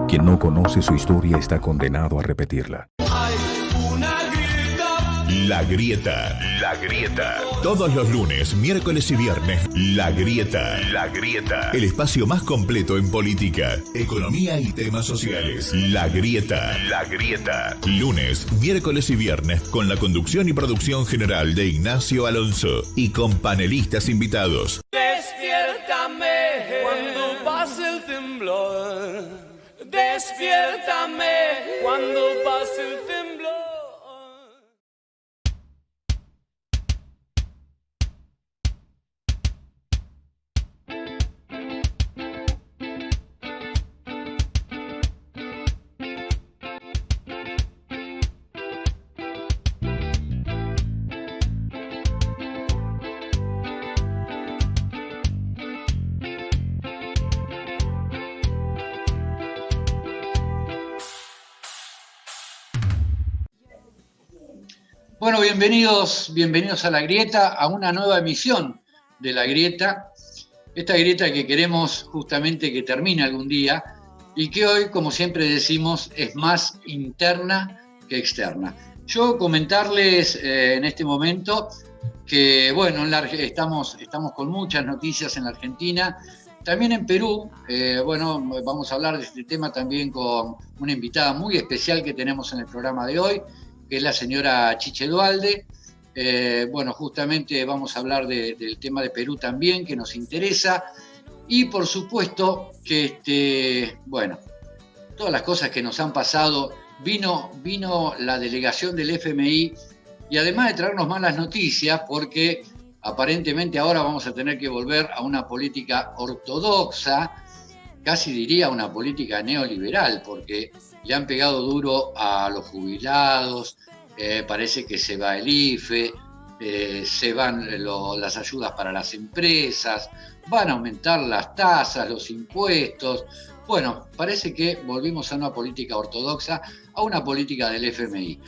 Quien no conoce su historia está condenado a repetirla. La Grieta. La Grieta. Todos los lunes, miércoles y viernes, La Grieta. La Grieta. El espacio más completo en política, economía y temas sociales. La Grieta. La Grieta. Lunes, miércoles y viernes, con la conducción y producción general de Ignacio Alonso y con panelistas invitados. Despiértame cuando pase el temblor. Despiértame cuando pase el temblor. Bueno, bienvenidos a La Grieta, a una nueva emisión de La Grieta. Esta grieta que queremos justamente que termine algún día y que hoy, como siempre decimos, es más interna que externa. Yo comentarles en este momento que, bueno, estamos con muchas noticias en la Argentina, también en Perú. Bueno, vamos a hablar de este tema también con una invitada muy especial que tenemos en el programa de hoy, que es la señora Chiche Duhalde. Bueno, justamente vamos a hablar del tema de Perú también, que nos interesa. Y por supuesto que, bueno, todas las cosas que nos han pasado, vino la delegación del FMI, y además de traernos malas noticias, porque aparentemente ahora vamos a tener que volver a una política ortodoxa, casi diría una política neoliberal, porque le han pegado duro a los jubilados, parece que se va el IFE, se van las ayudas para las empresas, van a aumentar las tasas, los impuestos. Bueno, parece que volvimos a una política ortodoxa, a una política del FMI.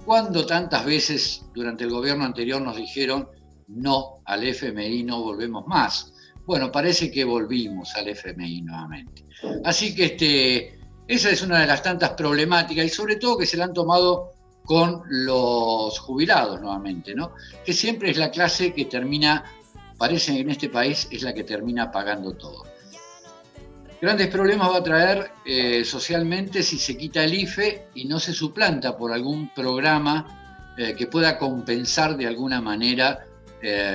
Cuando tantas veces durante el gobierno anterior nos dijeron no al FMI, no volvemos más. Bueno, parece que volvimos al FMI nuevamente. Así que esa es una de las tantas problemáticas, y sobre todo que se la han tomado con los jubilados nuevamente, ¿no? Que siempre es la clase que termina, parece que en este país es la que termina pagando todo. Grandes problemas va a traer socialmente si se quita el IFE y no se suplanta por algún programa que pueda compensar de alguna manera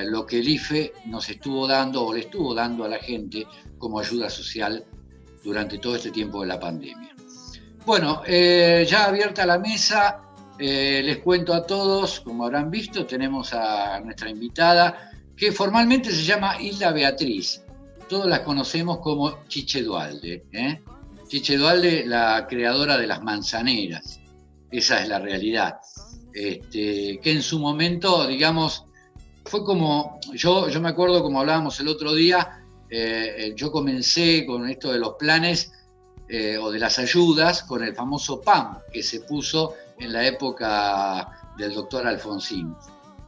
lo que el IFE nos estuvo dando o le estuvo dando a la gente como ayuda social durante todo este tiempo de la pandemia. Bueno, ya abierta la mesa, les cuento a todos, como habrán visto, tenemos a nuestra invitada, que formalmente se llama Hilda Beatriz. Todos la conocemos como Chiche Duhalde. Chiche Duhalde, la creadora de las manzaneras. Esa es la realidad. Que en su momento, digamos, fue como, yo me acuerdo como hablábamos el otro día, yo comencé con esto de los planes o de las ayudas con el famoso PAM que se puso en la época del doctor Alfonsín.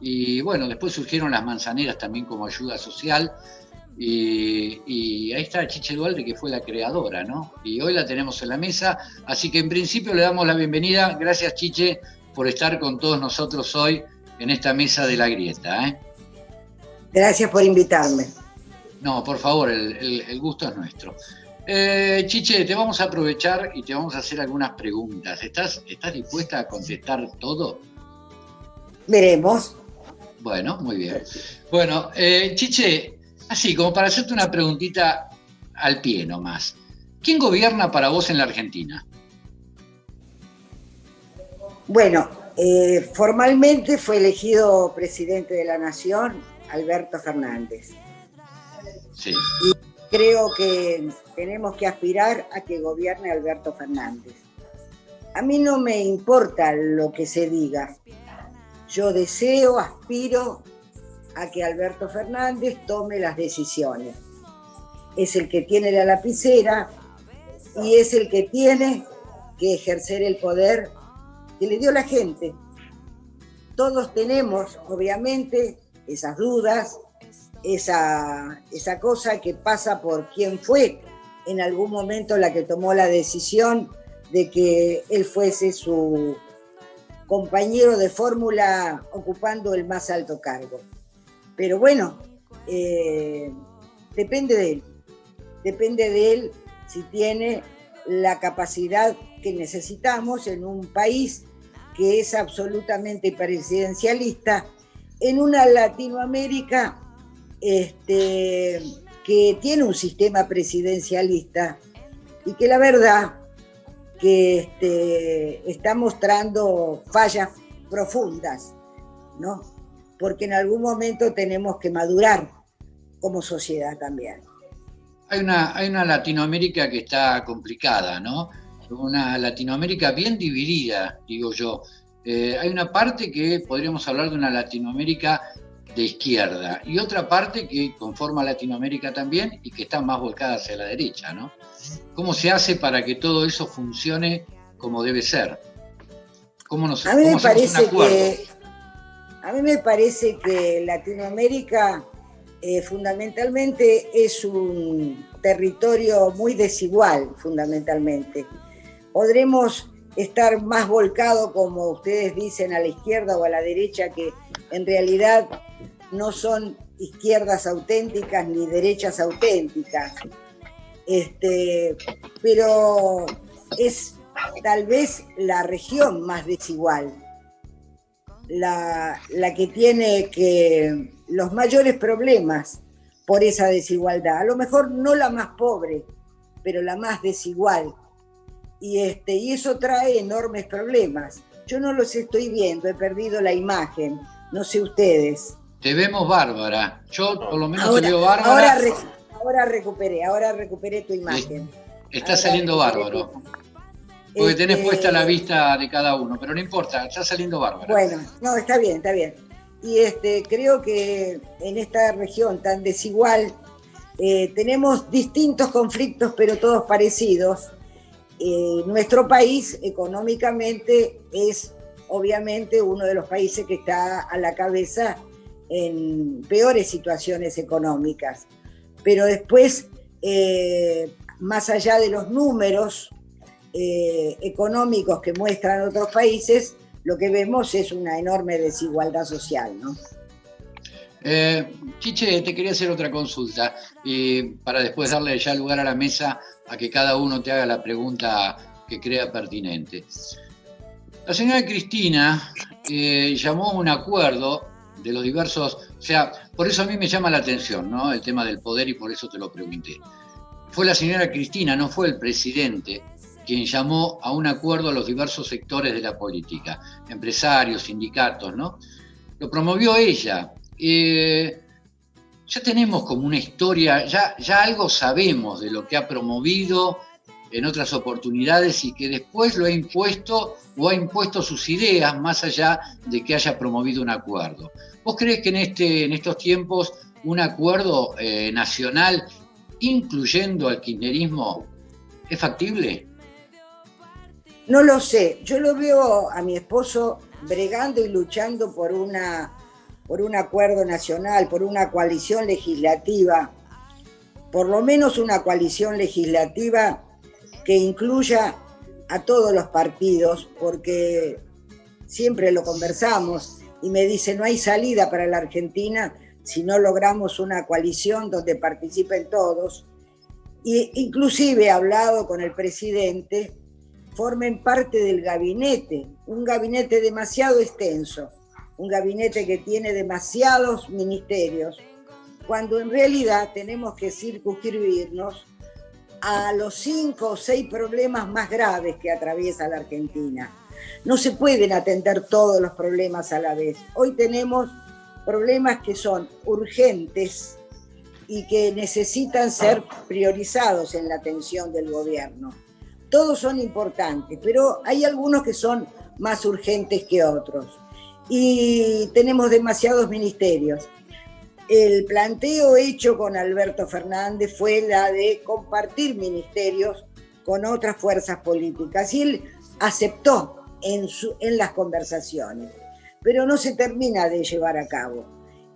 Y bueno, después surgieron las manzaneras también como ayuda social, y ahí está Chiche Duhalde, que fue la creadora, ¿no? Y hoy la tenemos en la mesa, así que en principio le damos la bienvenida. Gracias, Chiche, por estar con todos nosotros hoy en esta mesa de La Grieta. Gracias por invitarme. No, por favor, el gusto es nuestro. Chiche, te vamos a aprovechar y te vamos a hacer algunas preguntas. ¿Estás dispuesta a contestar todo? Veremos. Bueno, muy bien. Bueno, Chiche, así como para hacerte una preguntita al pie nomás. ¿Quién gobierna para vos en la Argentina? Bueno, formalmente fue elegido presidente de la Nación Alberto Fernández. Sí. Y creo que tenemos que aspirar a que gobierne Alberto Fernández. A mí no me importa lo que se diga. Yo deseo, aspiro a que Alberto Fernández tome las decisiones. Es el que tiene la lapicera y es el que tiene que ejercer el poder que le dio la gente. Todos tenemos, obviamente, esas dudas, esa cosa que pasa por quién fue en algún momento la que tomó la decisión de que él fuese su compañero de fórmula ocupando el más alto cargo. Pero bueno, depende de él si tiene la capacidad que necesitamos en un país que es absolutamente presidencialista, en una Latinoamérica que tiene un sistema presidencialista y que la verdad que está mostrando fallas profundas, ¿no? Porque en algún momento tenemos que madurar como sociedad también. Hay una Latinoamérica que está complicada, ¿no? Una Latinoamérica bien dividida, digo yo. Hay una parte que podríamos hablar de una Latinoamérica de izquierda y otra parte que conforma Latinoamérica también y que está más volcada hacia la derecha, ¿no? ¿Cómo se hace para que todo eso funcione como debe ser? ¿Cómo a mí me acuerdo? parece que Latinoamérica fundamentalmente es un territorio muy desigual, fundamentalmente. Podremos estar más volcados, como ustedes dicen, a la izquierda o a la derecha, que en realidad no son izquierdas auténticas ni derechas auténticas. Pero es tal vez la región más desigual, la que tiene los mayores problemas por esa desigualdad. A lo mejor no la más pobre, pero la más desigual. Y eso trae enormes problemas. Yo no los estoy viendo, he perdido la imagen. No sé ustedes. Te vemos bárbara. Yo por lo menos te veo bárbara. Ahora recuperé tu imagen. Está saliendo bárbaro. Porque tenés puesta la vista de cada uno, pero no importa, está saliendo bárbaro. Bueno, no, está bien. Y creo que en esta región tan desigual tenemos distintos conflictos, pero todos parecidos. Nuestro país económicamente es obviamente uno de los países que está a la cabeza en peores situaciones económicas. Pero después, más allá de los números económicos que muestran otros países, lo que vemos es una enorme desigualdad social, ¿no? Chiche, te quería hacer otra consulta para después darle ya lugar a la mesa a que cada uno te haga la pregunta que crea pertinente. La señora Cristina llamó a un acuerdo de los diversos, o sea, por eso a mí me llama la atención, ¿no? El tema del poder y por eso te lo pregunté. Fue la señora Cristina, no fue el presidente, quien llamó a un acuerdo a los diversos sectores de la política, empresarios, sindicatos, ¿no? Lo promovió ella. Ya tenemos como una historia, ya algo sabemos de lo que ha promovido en otras oportunidades y que después lo ha impuesto o ha impuesto sus ideas más allá de que haya promovido un acuerdo. ¿Vos creés que en estos tiempos un acuerdo nacional, incluyendo al kirchnerismo, es factible? No lo sé, yo lo veo a mi esposo bregando y luchando por un acuerdo nacional, por una coalición legislativa, por lo menos una coalición legislativa que incluya a todos los partidos, porque siempre lo conversamos y me dice no hay salida para la Argentina si no logramos una coalición donde participen todos. Y inclusive he hablado con el presidente, formen parte del gabinete, un gabinete demasiado extenso, un gabinete que tiene demasiados ministerios, cuando en realidad tenemos que circunscribirnos a los 5 o 6 problemas más graves que atraviesa la Argentina. No se pueden atender todos los problemas a la vez. Hoy tenemos problemas que son urgentes y que necesitan ser priorizados en la atención del gobierno. Todos son importantes, pero hay algunos que son más urgentes que otros. Y tenemos demasiados ministerios. El planteo hecho con Alberto Fernández fue la de compartir ministerios con otras fuerzas políticas y él aceptó en las conversaciones, pero no se termina de llevar a cabo.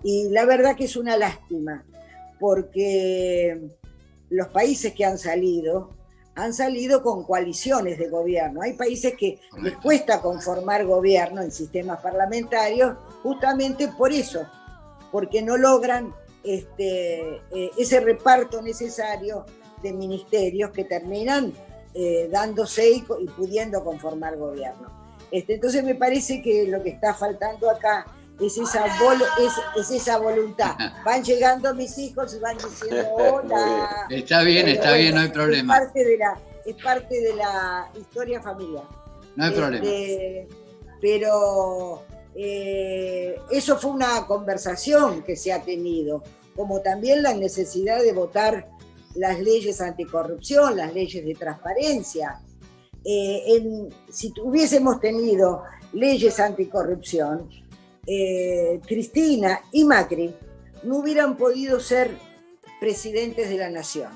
Y la verdad que es una lástima, porque los países que han salido con coaliciones de gobierno. Hay países que les cuesta conformar gobierno en sistemas parlamentarios justamente por eso, porque no logran ese reparto necesario de ministerios que terminan dándose y pudiendo conformar gobierno. Entonces me parece que lo que está faltando acá es esa voluntad. Van llegando mis hijos y van diciendo hola. Está bien, no hay problema. Es parte de la historia familiar. No hay problema. Pero eso fue una conversación que se ha tenido, como también la necesidad de votar las leyes anticorrupción, las leyes de transparencia. Si hubiésemos tenido leyes anticorrupción, Cristina y Macri no hubieran podido ser presidentes de la nación.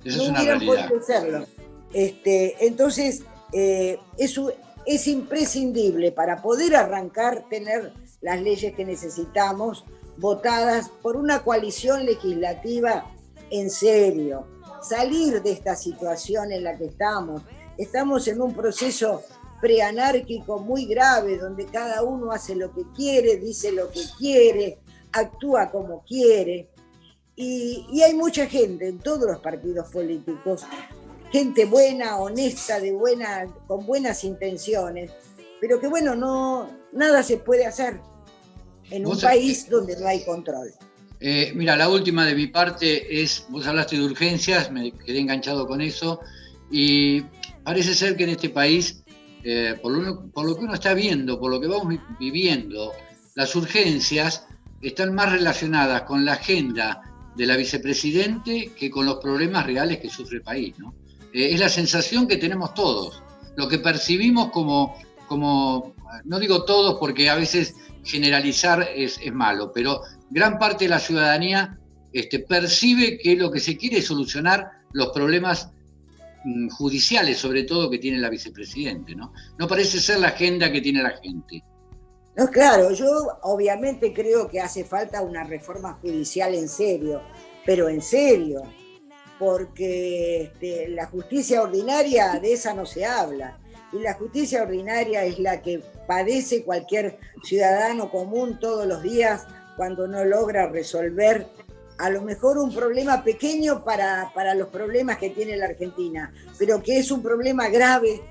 Eso es una realidad. Podido serlo. Entonces, es imprescindible para poder arrancar, tener las leyes que necesitamos votadas por una coalición legislativa en serio, salir de esta situación en la que estamos. Estamos en un proceso preanárquico muy grave, donde cada uno hace lo que quiere, dice lo que quiere, actúa como quiere. Y hay mucha gente en todos los partidos políticos, gente buena, honesta, con buenas intenciones, pero que nada se puede hacer en un país donde no hay control. Mira, la última de mi parte es, vos hablaste de urgencias, me quedé enganchado con eso, y parece ser que en este país, por lo que uno está viendo, por lo que vamos viviendo, las urgencias están más relacionadas con la agenda de la vicepresidente que con los problemas reales que sufre el país, ¿no? Es la sensación que tenemos todos, lo que percibimos como, no digo todos porque a veces generalizar es malo, pero gran parte de la ciudadanía percibe que lo que se quiere es solucionar los problemas judiciales, sobre todo, que tiene la vicepresidente, ¿no? No parece ser la agenda que tiene la gente. No, claro, yo obviamente creo que hace falta una reforma judicial en serio, pero en serio, porque la justicia ordinaria, de esa no se habla, y la justicia ordinaria es la que padece cualquier ciudadano común todos los días cuando no logra resolver a lo mejor un problema pequeño para los problemas que tiene la Argentina, pero que es un problema grave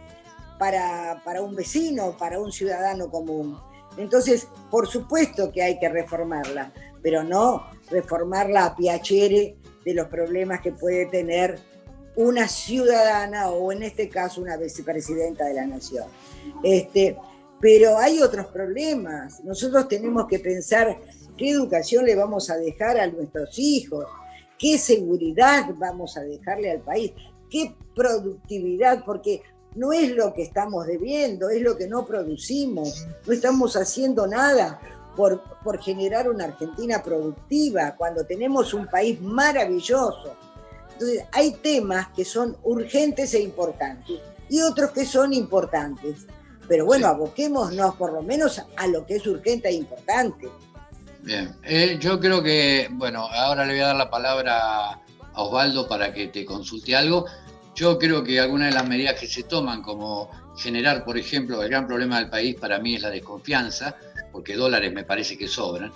para un vecino, para un ciudadano común. Entonces, por supuesto que hay que reformarla, pero no reformarla a piacere de los problemas que puede tener una ciudadana o en este caso una vicepresidenta de la nación. Pero hay otros problemas. Nosotros tenemos que pensar qué educación le vamos a dejar a nuestros hijos, qué seguridad vamos a dejarle al país, qué productividad, porque no es lo que estamos debiendo, es lo que no producimos. No estamos haciendo nada por generar una Argentina productiva, cuando tenemos un país maravilloso. Entonces, hay temas que son urgentes e importantes, y otros que son importantes. Pero bueno, aboquémonos por lo menos a lo que es urgente e importante. Bien, yo creo que, ahora le voy a dar la palabra a Osvaldo para que te consulte algo. Yo creo que algunas de las medidas que se toman, como generar, por ejemplo, el gran problema del país para mí es la desconfianza, porque dólares me parece que sobran,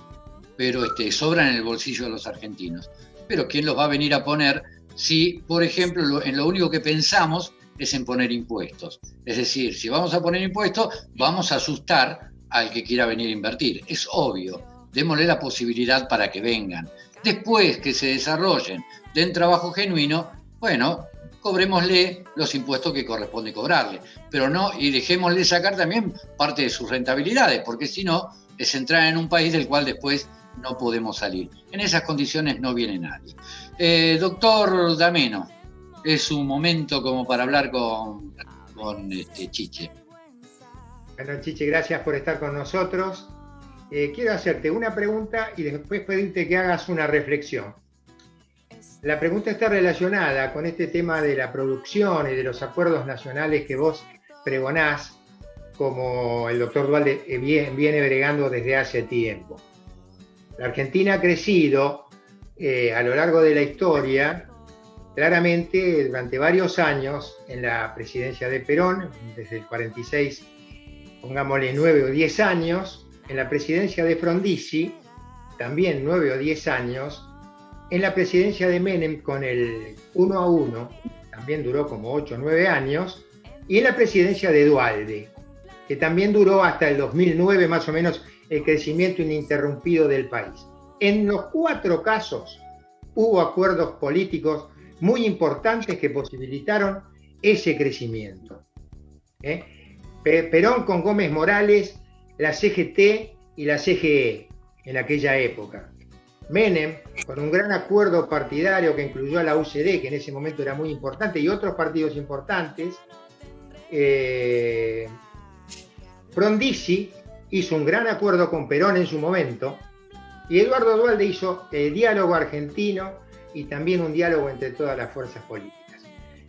pero sobran en el bolsillo de los argentinos. Pero ¿quién los va a venir a poner si, por ejemplo, en lo único que pensamos es en poner impuestos? Es decir, si vamos a poner impuestos, vamos a asustar al que quiera venir a invertir. Es obvio, démosle la posibilidad para que vengan. Después que se desarrollen, den trabajo genuino, cobrémosle los impuestos que corresponde cobrarle, pero no, y dejémosle sacar también parte de sus rentabilidades, porque si no, es entrar en un país del cual después no podemos salir. En esas condiciones no viene nadie. Doctor D'Ameno, es un momento como para hablar con Chiche. Bueno, Chiche, gracias por estar con nosotros. Quiero hacerte una pregunta y después pedirte que hagas una reflexión. La pregunta está relacionada con este tema de la producción y de los acuerdos nacionales que vos pregonás, como el doctor Duhalde viene bregando desde hace tiempo. La Argentina ha crecido a lo largo de la historia claramente durante varios años en la presidencia de Perón, desde el 46, pongámosle 9 o 10 años, en la presidencia de Frondizi, también 9 o 10 años, en la presidencia de Menem con el 1-1, también duró como 8 o 9 años, y en la presidencia de Duhalde, que también duró hasta el 2009 más o menos el crecimiento ininterrumpido del país. En los 4 casos hubo acuerdos políticos muy importantes que posibilitaron ese crecimiento. Perón con Gómez Morales, la CGT y la CGE en aquella época. Menem con un gran acuerdo partidario que incluyó a la UCD, que en ese momento era muy importante, y otros partidos importantes. Frondizi hizo un gran acuerdo con Perón en su momento, y Eduardo Duhalde hizo el diálogo argentino y también un diálogo entre todas las fuerzas políticas.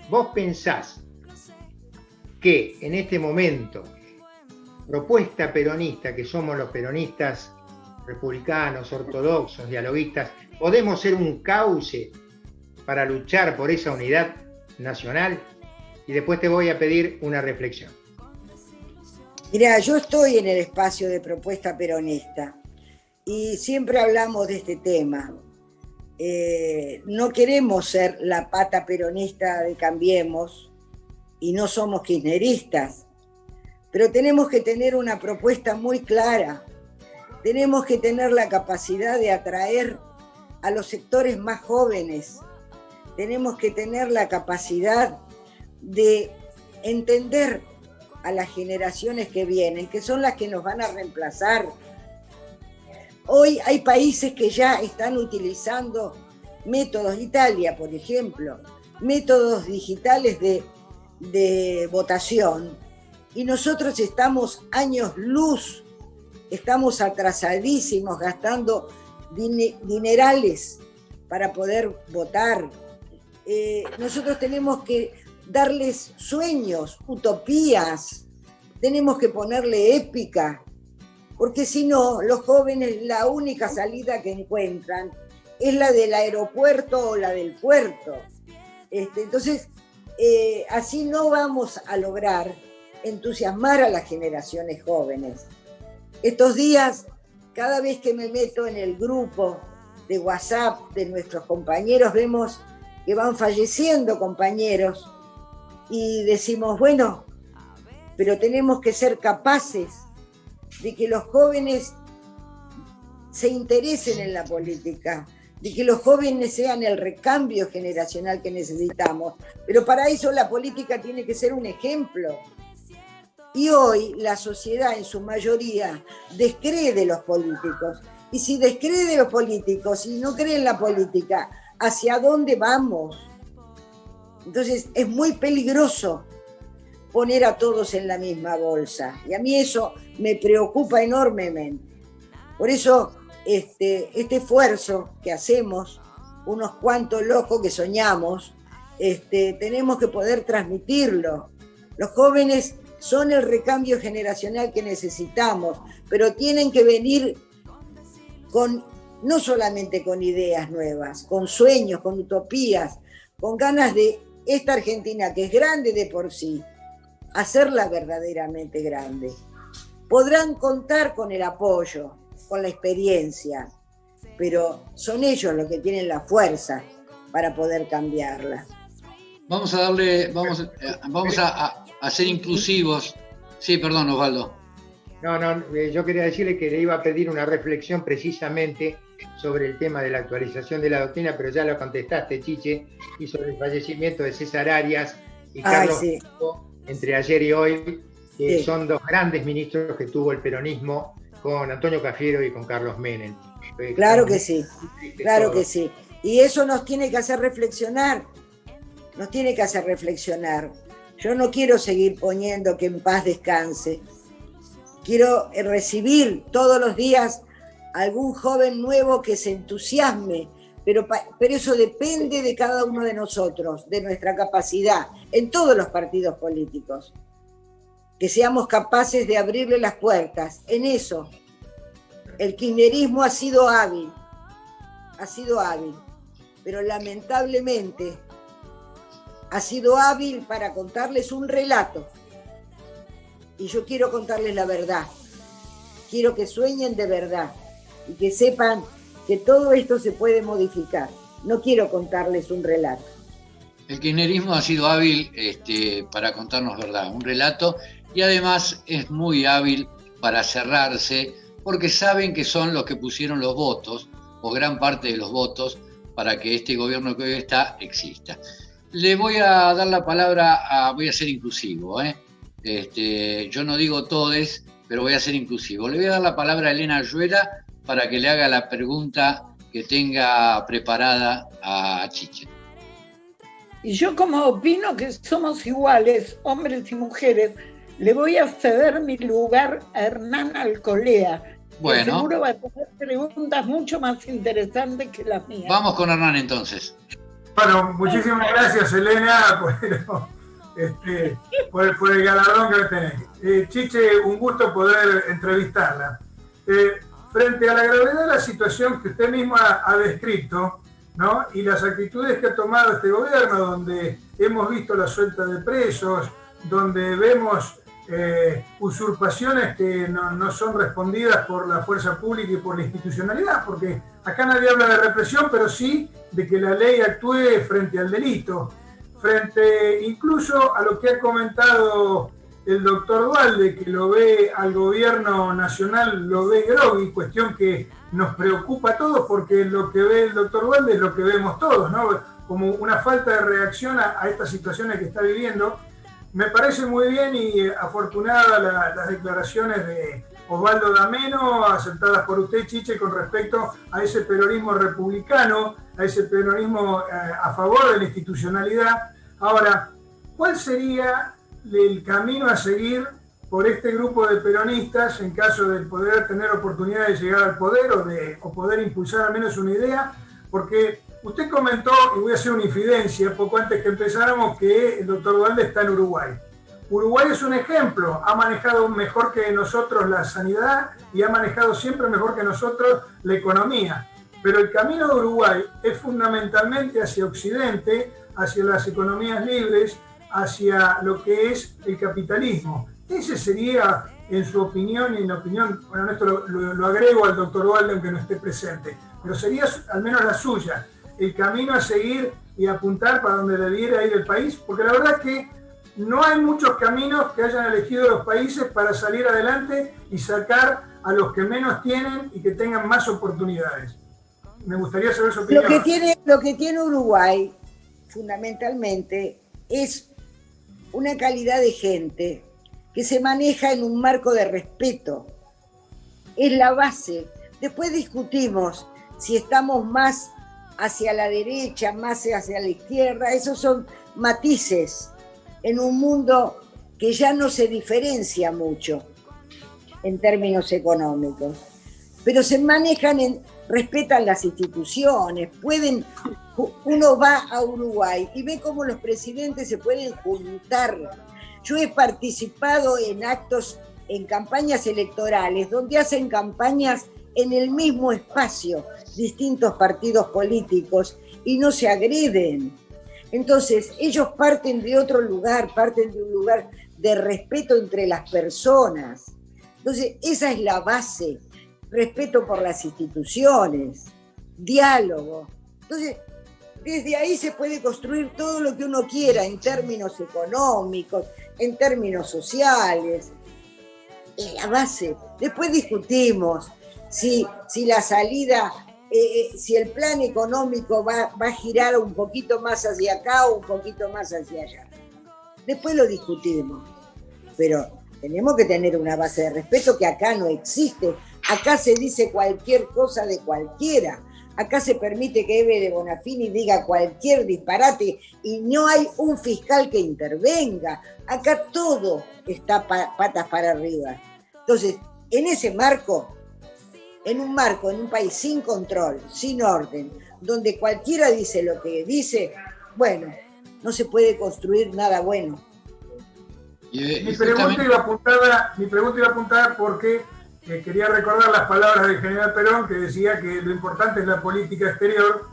¿Vos pensás que en este momento, propuesta peronista, que somos los peronistas republicanos, ortodoxos, dialoguistas, podemos ser un cauce para luchar por esa unidad nacional? Y después te voy a pedir una reflexión. Mirá, yo estoy en el espacio de propuesta peronista y siempre hablamos de este tema. No queremos ser la pata peronista de Cambiemos y no somos kirchneristas, pero tenemos que tener una propuesta muy clara. Tenemos que tener la capacidad de atraer a los sectores más jóvenes. Tenemos que tener la capacidad de entender a las generaciones que vienen, que son las que nos van a reemplazar. Hoy hay países que ya están utilizando métodos, Italia, por ejemplo, métodos digitales de votación, y nosotros estamos años luz, estamos atrasadísimos, gastando dinerales para poder votar. Nosotros tenemos que darles sueños, utopías, tenemos que ponerle épica, porque si no, los jóvenes la única salida que encuentran es la del aeropuerto o la del puerto. Entonces, así no vamos a lograr entusiasmar a las generaciones jóvenes. Estos días, cada vez que me meto en el grupo de WhatsApp de nuestros compañeros, vemos que van falleciendo compañeros y decimos, bueno, pero tenemos que ser capaces de que los jóvenes se interesen en la política, de que los jóvenes sean el recambio generacional que necesitamos. Pero para eso la política tiene que ser un ejemplo. Y hoy la sociedad en su mayoría descree de los políticos. Y si descree de los políticos y no cree en la política, ¿hacia dónde vamos? Entonces es muy peligroso poner a todos en la misma bolsa. Y a mí eso me preocupa enormemente. Por eso este esfuerzo que hacemos, unos cuantos locos que soñamos, tenemos que poder transmitirlo. Los jóvenes son el recambio generacional que necesitamos, pero tienen que venir no solamente con ideas nuevas, con sueños, con utopías, con ganas de esta Argentina, que es grande de por sí, hacerla verdaderamente grande. Podrán contar con el apoyo, con la experiencia, pero son ellos los que tienen la fuerza para poder cambiarla. Vamos a ser inclusivos. Sí, perdón, Osvaldo. No, yo quería decirle que le iba a pedir una reflexión precisamente sobre el tema de la actualización de la doctrina, pero ya lo contestaste, Chiche, y sobre el fallecimiento de César Arias y Carlos Bianco, entre ayer y hoy, que son dos grandes ministros que tuvo el peronismo con Antonio Cafiero y con Carlos Menem. Claro que sí, claro que sí. Y eso nos tiene que hacer reflexionar, Yo no quiero seguir poniendo que en paz descanse. Quiero recibir todos los días algún joven nuevo que se entusiasme, pero eso depende de cada uno de nosotros, de nuestra capacidad, en todos los partidos políticos. Que seamos capaces de abrirle las puertas. En eso, el kirchnerismo ha sido hábil, pero lamentablemente ha sido hábil para contarles un relato. Y yo quiero contarles la verdad. Quiero que sueñen de verdad y que sepan que todo esto se puede modificar. No quiero contarles un relato. El kirchnerismo ha sido hábil para contarnos verdad, un relato, y además es muy hábil para cerrarse, porque saben que son los que pusieron los votos, o gran parte de los votos, para que este gobierno que hoy está exista. Le voy a dar la palabra voy a ser inclusivo, yo no digo todes, pero voy a ser inclusivo. Le voy a dar la palabra a Elena Ayuela para que le haga la pregunta que tenga preparada a Chiche. Y yo, como opino que somos iguales, hombres y mujeres, le voy a ceder mi lugar a Hernán Alcolea. Bueno. Que seguro va a tener preguntas mucho más interesantes que las mías. Vamos con Hernán entonces. Bueno, muchísimas gracias, Elena, por el galardón que tenés. Chiche, un gusto poder entrevistarla. Frente a la gravedad de la situación que usted mismo ha descrito, ¿no? Y las actitudes que ha tomado este gobierno, donde hemos visto la suelta de presos, donde vemos usurpaciones que no son respondidas por la fuerza pública y por la institucionalidad, porque acá nadie habla de represión, pero sí de que la ley actúe frente al delito, frente incluso a lo que ha comentado el doctor Duhalde, que lo ve al gobierno nacional, lo ve grogui, cuestión que nos preocupa a todos, porque lo que ve el doctor Duhalde es lo que vemos todos, ¿no? Como una falta de reacción a estas situaciones que está viviendo. Me parece muy bien y afortunada las declaraciones de Osvaldo D'Ameno, aceptadas por usted, Chiche, con respecto a ese peronismo republicano, a ese peronismo a favor de la institucionalidad. Ahora, ¿cuál sería el camino a seguir por este grupo de peronistas en caso de poder tener oportunidad de llegar al poder o poder impulsar al menos una idea? Porque usted comentó, y voy a hacer una infidencia, poco antes que empezáramos, que el doctor Duhalde está en Uruguay. Uruguay es un ejemplo, ha manejado mejor que nosotros la sanidad y ha manejado siempre mejor que nosotros la economía. Pero el camino de Uruguay es fundamentalmente hacia Occidente, hacia las economías libres, hacia lo que es el capitalismo. Ese sería, en su opinión y en la opinión, bueno, esto lo agrego al doctor Duhalde aunque no esté presente, pero sería al menos la suya, el camino a seguir y apuntar para donde debiera ir el país, porque la verdad es que no hay muchos caminos que hayan elegido los países para salir adelante y sacar a los que menos tienen y que tengan más oportunidades. Me gustaría saber su opinión. Lo que tiene Uruguay, fundamentalmente, es una calidad de gente que se maneja en un marco de respeto. Es la base. Después discutimos si estamos más hacia la derecha, más hacia la izquierda. Esos son matices en un mundo que ya no se diferencia mucho en términos económicos. Pero se manejan, respetan las instituciones, uno va a Uruguay y ve cómo los presidentes se pueden juntar. Yo he participado en actos, en campañas electorales, donde hacen campañas en el mismo espacio, distintos partidos políticos, y no se agreden. Entonces, ellos parten de otro lugar, parten de un lugar de respeto entre las personas. Entonces, esa es la base, respeto por las instituciones, diálogo. Entonces, desde ahí se puede construir todo lo que uno quiera en términos económicos, en términos sociales. Es la base. Después discutimos si la salida, si el plan económico va a girar un poquito más hacia acá o un poquito más hacia allá. Después lo discutimos. Pero tenemos que tener una base de respeto que acá no existe. Acá se dice cualquier cosa de cualquiera. Acá se permite que Eve de Bonafini diga cualquier disparate y no hay un fiscal que intervenga. Acá todo está patas para arriba. Entonces, en ese marco, en un país sin control, sin orden, donde cualquiera dice lo que dice, bueno, no se puede construir nada bueno. Mi pregunta iba apuntada porque quería recordar las palabras del general Perón, que decía que lo importante es la política exterior,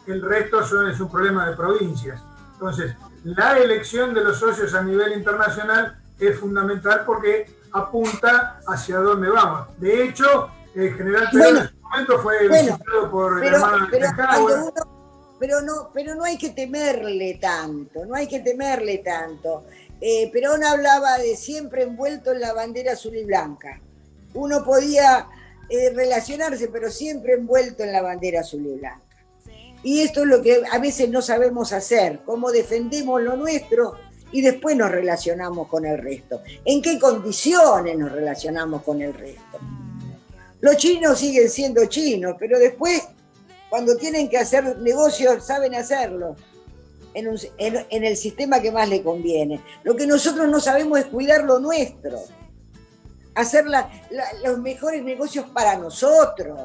el resto es un problema de provincias. Entonces, la elección de los socios a nivel internacional es fundamental porque apunta hacia dónde vamos. De hecho, el general Perón en su momento fue visitado por el hermano Eisenhower. Pero no hay que temerle tanto, Perón hablaba de siempre envuelto en la bandera azul y blanca. Uno podía relacionarse, pero siempre envuelto en la bandera azul y blanca. Y esto es lo que a veces no sabemos hacer, cómo defendemos lo nuestro y después nos relacionamos con el resto. ¿En qué condiciones nos relacionamos con el resto? Los chinos siguen siendo chinos, pero después, cuando tienen que hacer negocios, saben hacerlo en el sistema que más le conviene. Lo que nosotros no sabemos es cuidar lo nuestro, hacer los mejores negocios para nosotros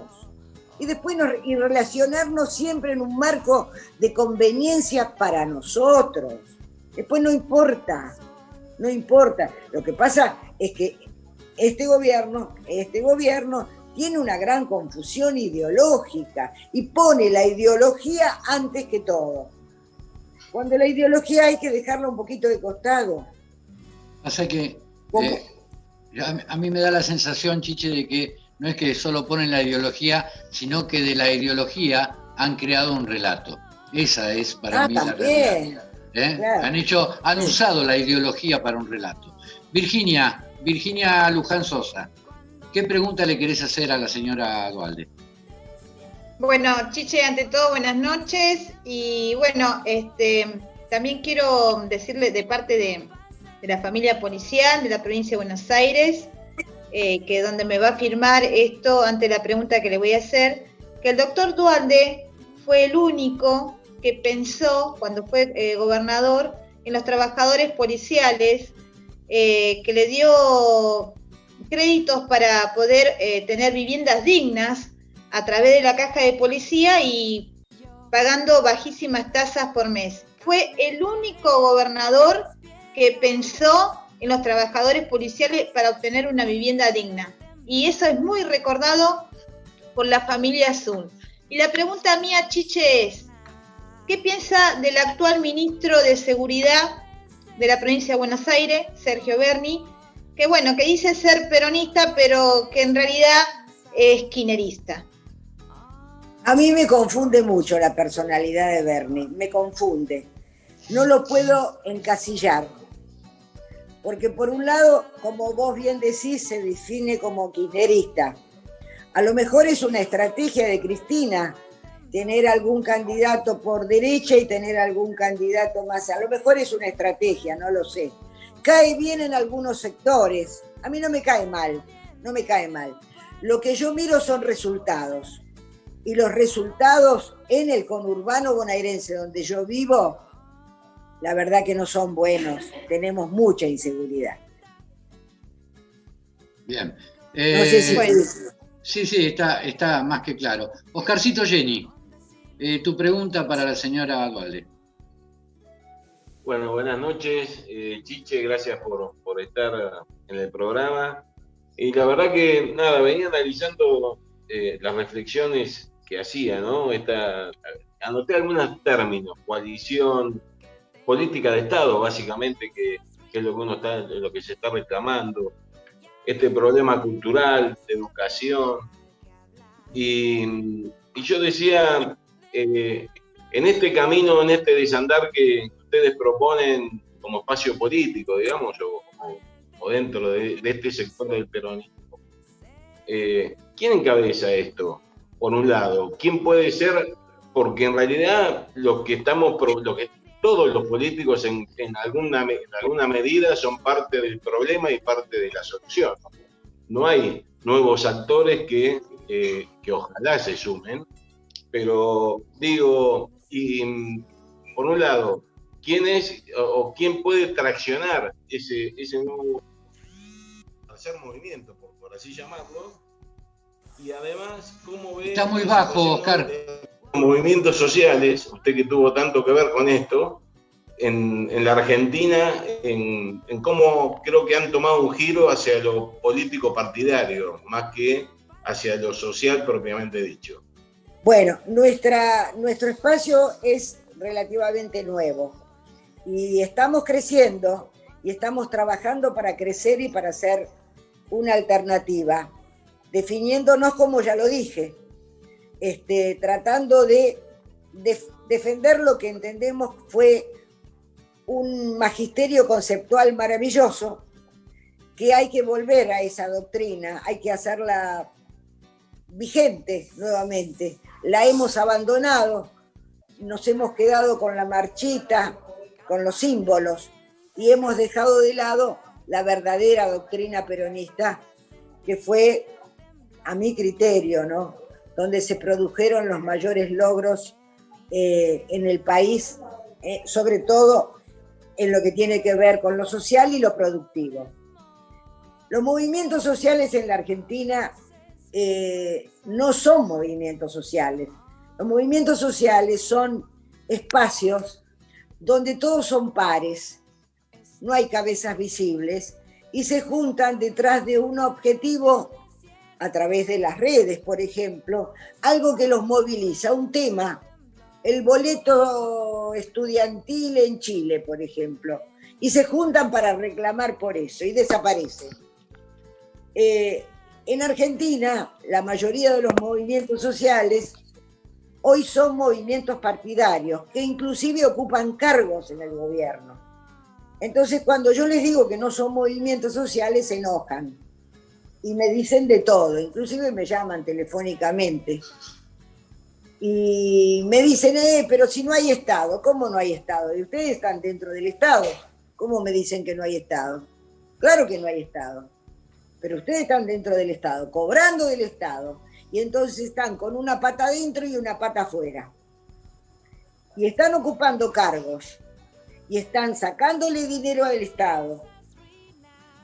y después y relacionarnos siempre en un marco de conveniencia para nosotros. Después no importa. Lo que pasa es que este gobierno tiene una gran confusión ideológica y pone la ideología antes que todo. Cuando la ideología hay que dejarla un poquito de costado. Pasa que a mí me da la sensación, Chiche, de que no es que solo ponen la ideología, sino que de la ideología han creado un relato. Esa es para mí también, la realidad. Claro. Han usado la ideología para un relato. Virginia Luján Sosa, ¿qué pregunta le querés hacer a la señora Duhalde? Bueno, Chiche, ante todo, buenas noches. Y bueno, también quiero decirle de parte de la familia policial de la provincia de Buenos Aires, que donde me va a firmar esto ante la pregunta que le voy a hacer, que el doctor Duhalde fue el único que pensó, cuando fue gobernador, en los trabajadores policiales, que le dio créditos para poder tener viviendas dignas a través de la caja de policía y pagando bajísimas tasas por mes. Fue el único gobernador que pensó en los trabajadores policiales para obtener una vivienda digna. Y eso es muy recordado por la familia Azul. Y la pregunta mía, Chiche, es, ¿qué piensa del actual ministro de Seguridad de la provincia de Buenos Aires, Sergio Berni, que bueno, que dice ser peronista, pero que en realidad es kirchnerista? A mí me confunde mucho la personalidad de Berni, me confunde. No lo puedo encasillar. Porque por un lado, como vos bien decís, se define como kirchnerista. A lo mejor es una estrategia de Cristina tener algún candidato por derecha y tener algún candidato más. A lo mejor es una estrategia, no lo sé. Cae bien en algunos sectores. A mí no me cae mal. Lo que yo miro son resultados. Y los resultados en el conurbano bonaerense donde yo vivo, la verdad que no son buenos. Tenemos mucha inseguridad. Bien. No sé si Sí, está más que claro. Oscarcito Jenny, tu pregunta para la señora Duhalde. Bueno, buenas noches, Chiche, gracias por estar en el programa. Y la verdad que, nada, venía analizando las reflexiones que hacía, ¿no? Anoté algunos términos, coalición, política de Estado, básicamente, que es lo que se está reclamando. Este problema cultural, de educación. Y yo decía, en este camino, en este desandar que ustedes proponen como espacio político, digamos, o dentro de este sector del peronismo, ¿quién encabeza esto? Por un lado, ¿quién puede ser? Porque en realidad todos los políticos en alguna medida son parte del problema y parte de la solución. No hay nuevos actores que ojalá se sumen, pero digo, y por un lado, ¿quién es o quién puede traccionar ese nuevo tercer movimiento, por así llamarlo? Y además, ¿cómo ve? Está muy bajo, Oscar. Movimientos sociales, usted que tuvo tanto que ver con esto, en la Argentina, en cómo creo que han tomado un giro hacia lo político partidario, más que hacia lo social propiamente dicho. Bueno, nuestro espacio es relativamente nuevo. Y estamos creciendo y estamos trabajando para crecer y para ser una alternativa, definiéndonos como ya lo dije, tratando de defender lo que entendemos fue un magisterio conceptual maravilloso, que hay que volver a esa doctrina, hay que hacerla vigente nuevamente. La hemos abandonado, nos hemos quedado con la marchita, con los símbolos, y hemos dejado de lado la verdadera doctrina peronista, que fue, a mi criterio, ¿no?, donde se produjeron los mayores logros en el país, sobre todo en lo que tiene que ver con lo social y lo productivo. Los movimientos sociales en la Argentina no son movimientos sociales. Los movimientos sociales son espacios donde todos son pares, no hay cabezas visibles y se juntan detrás de un objetivo a través de las redes, por ejemplo, algo que los moviliza, un tema, el boleto estudiantil en Chile, por ejemplo, y se juntan para reclamar por eso y desaparecen. En Argentina, la mayoría de los movimientos sociales hoy son movimientos partidarios, que inclusive ocupan cargos en el gobierno. Entonces, cuando yo les digo que no son movimientos sociales, se enojan y me dicen de todo, inclusive me llaman telefónicamente y me dicen, pero si no hay Estado. ¿Cómo no hay Estado? Y ustedes están dentro del Estado. ¿Cómo me dicen que no hay Estado? Claro que no hay Estado, pero ustedes están dentro del Estado, cobrando del Estado, y entonces están con una pata adentro y una pata afuera. Y están ocupando cargos, y están sacándole dinero al Estado,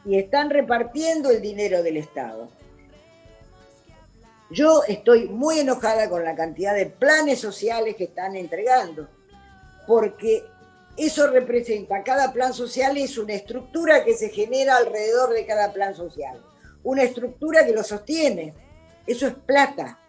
y están repartiendo el dinero del Estado. Yo estoy muy enojada con la cantidad de planes sociales que están entregando, porque eso representa, cada plan social es una estructura que se genera alrededor de cada plan social, una estructura que lo sostiene. Eso es plata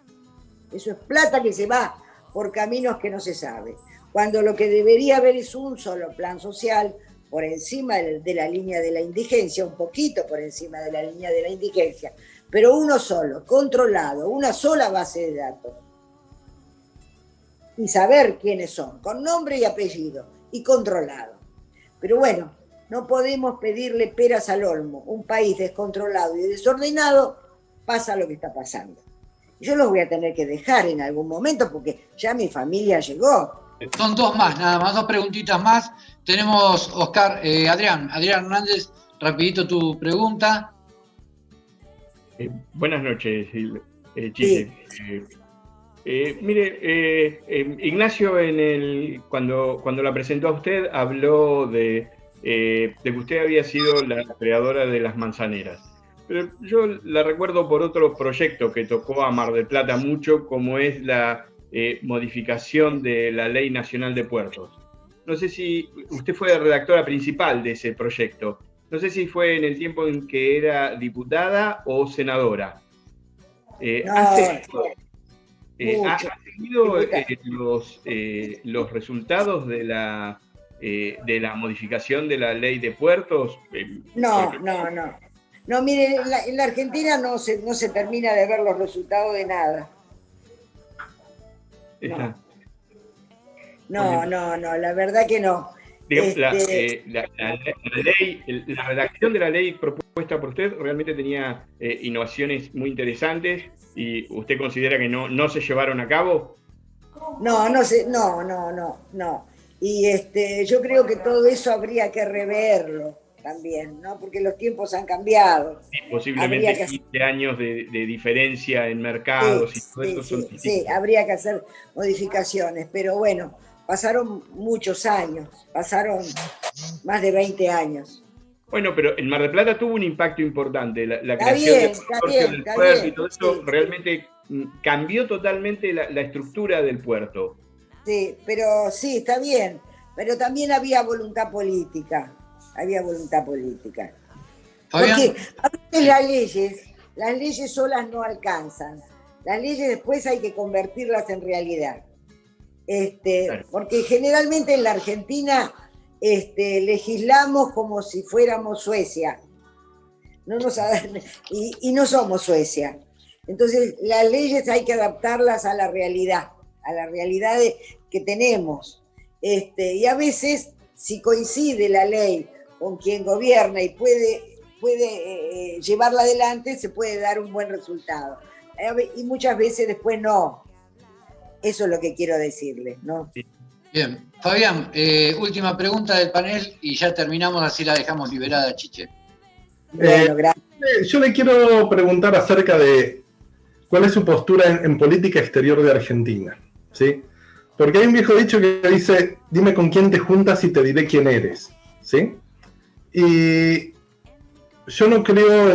que se va por caminos que no se sabe, cuando lo que debería haber es un solo plan social por encima de la línea de la indigencia, un poquito por encima de la línea de la indigencia, pero uno solo, controlado, una sola base de datos. Y saber quiénes son, con nombre y apellido, y controlado. Pero bueno, no podemos pedirle peras al olmo. Un país descontrolado y desordenado, pasa lo que está pasando. Yo los voy a tener que dejar en algún momento porque ya mi familia llegó. Son dos más, nada más, dos preguntitas más. Tenemos, Oscar, Adrián Hernández, rapidito tu pregunta. Buenas noches, Chiche. Sí. Mire, Ignacio cuando la presentó a usted habló de que usted había sido la creadora de las manzaneras. Pero yo la recuerdo por otro proyecto que tocó a Mar del Plata mucho, como es la modificación de la Ley Nacional de Puertos. No sé si usted fue la redactora principal de ese proyecto. No sé si fue en el tiempo en que era diputada o senadora. ¿Ha seguido los resultados de la modificación de la Ley de Puertos? No, mire, en la Argentina no se termina de ver los resultados de nada. No, la verdad que no. Digamos, la redacción de la ley propuesta por usted realmente tenía innovaciones muy interesantes, y usted considera que no se llevaron a cabo. No. Y yo creo que todo eso habría que reverlo también, ¿no? Porque los tiempos han cambiado. Sí, posiblemente 15 años de diferencia en mercados y todo eso son distintos. Sí, habría que hacer modificaciones, pero bueno, pasaron muchos años, pasaron más de 20 años. Bueno, pero en Mar del Plata tuvo un impacto importante, la creación del consorcio del puerto y todo eso realmente cambió totalmente la estructura del puerto. Sí, pero sí, está bien, pero también había voluntad política. Porque a veces las leyes solas no alcanzan. Las leyes después hay que convertirlas en realidad. Claro. Porque generalmente en la Argentina legislamos como si fuéramos Suecia. Y no somos Suecia. Entonces, las leyes hay que adaptarlas a la realidad que tenemos. Y a veces, si coincide la ley con quien gobierna y puede llevarla adelante, se puede dar un buen resultado. Y muchas veces después no. Eso es lo que quiero decirles, ¿no? Bien. Fabián, última pregunta del panel y ya terminamos, así la dejamos liberada, Chiche. Bueno, gracias. Yo le quiero preguntar acerca de cuál es su postura en política exterior de Argentina, ¿sí? Porque hay un viejo dicho que dice, dime con quién te juntas y te diré quién eres, ¿sí? Y yo no creo